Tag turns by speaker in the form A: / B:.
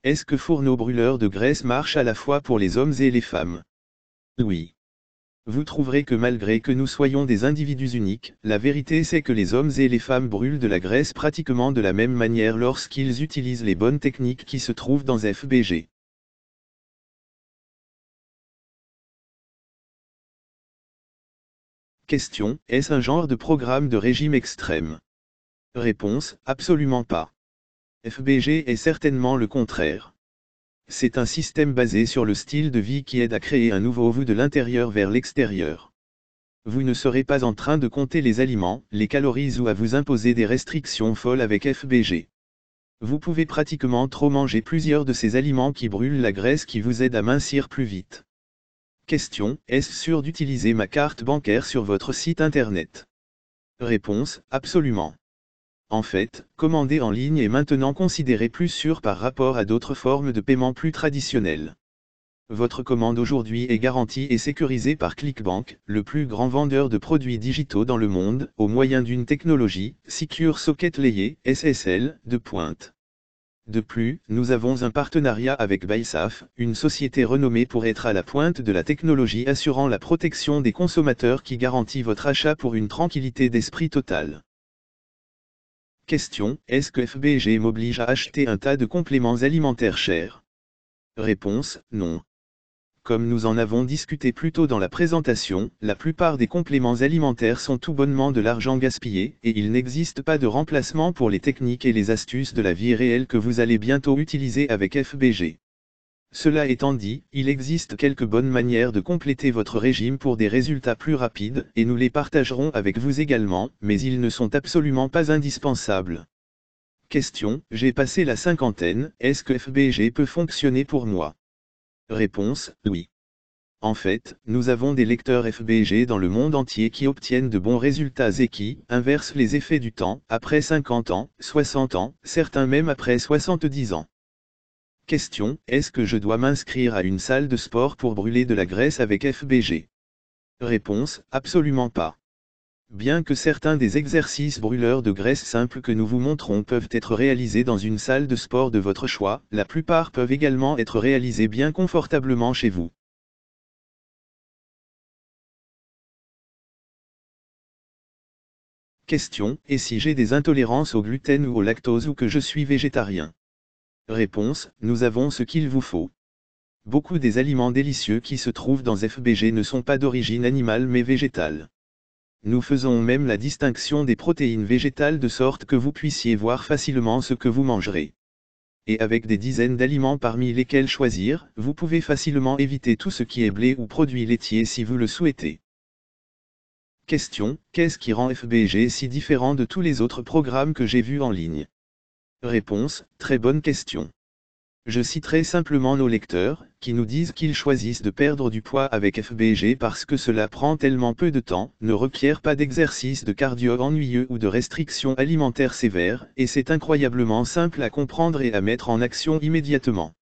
A: Est-ce que fourneau brûleur de graisse marche à la fois pour les hommes et les femmes? Oui. Vous trouverez que malgré que nous soyons des individus uniques, la vérité c'est que les hommes et les femmes brûlent de la graisse pratiquement de la même manière lorsqu'ils utilisent les bonnes techniques qui se trouvent dans FBG. Question: est-ce un genre de programme de régime extrême? Réponse: absolument pas. FBG est certainement le contraire. C'est un système basé sur le style de vie qui aide à créer un nouveau vous de l'intérieur vers l'extérieur. Vous ne serez pas en train de compter les aliments, les calories ou à vous imposer des restrictions folles avec FBG. Vous pouvez pratiquement trop manger plusieurs de ces aliments qui brûlent la graisse qui vous aide à mincir plus vite. Question: est-ce sûr d'utiliser ma carte bancaire sur votre site internet? Réponse: absolument. En fait, commander en ligne est maintenant considéré plus sûr par rapport à d'autres formes de paiement plus traditionnelles. Votre commande aujourd'hui est garantie et sécurisée par ClickBank, le plus grand vendeur de produits digitaux dans le monde, au moyen d'une technologie, Secure Socket Layer, SSL, de pointe. De plus, nous avons un partenariat avec BuySafe, une société renommée pour être à la pointe de la technologie assurant la protection des consommateurs qui garantit votre achat pour une tranquillité d'esprit totale. Question: est-ce que FBG m'oblige à acheter un tas de compléments alimentaires chers? Réponse: non. Comme nous en avons discuté plus tôt dans la présentation, la plupart des compléments alimentaires sont tout bonnement de l'argent gaspillé, et il n'existe pas de remplacement pour les techniques et les astuces de la vie réelle que vous allez bientôt utiliser avec FBG. Cela étant dit, il existe quelques bonnes manières de compléter votre régime pour des résultats plus rapides, et nous les partagerons avec vous également, mais ils ne sont absolument pas indispensables. Question: j'ai passé la cinquantaine, est-ce que FBG peut fonctionner pour moi? Réponse: oui. En fait, nous avons des lecteurs FBG dans le monde entier qui obtiennent de bons résultats et qui inversent les effets du temps, après 50 ans, 60 ans, certains même après 70 ans. Question: est-ce que je dois m'inscrire à une salle de sport pour brûler de la graisse avec FBG? Réponse: absolument pas. Bien que certains des exercices brûleurs de graisse simples que nous vous montrons peuvent être réalisés dans une salle de sport de votre choix, la plupart peuvent également être réalisés bien confortablement chez vous. Question: et si j'ai des intolérances au gluten ou au lactose ou que je suis végétarien? Réponse: nous avons ce qu'il vous faut. Beaucoup des aliments délicieux qui se trouvent dans FBG ne sont pas d'origine animale mais végétale. Nous faisons même la distinction des protéines végétales de sorte que vous puissiez voir facilement ce que vous mangerez. Et avec des dizaines d'aliments parmi lesquels choisir, vous pouvez facilement éviter tout ce qui est blé ou produits laitiers si vous le souhaitez. Question: qu'est-ce qui rend FBG si différent de tous les autres programmes que j'ai vus en ligne? Réponse: très bonne question. Je citerai simplement nos lecteurs, qui nous disent qu'ils choisissent de perdre du poids avec FBG parce que cela prend tellement peu de temps, ne requiert pas d'exercice de cardio ennuyeux ou de restrictions alimentaires sévères, et c'est incroyablement simple à comprendre et à mettre en action immédiatement.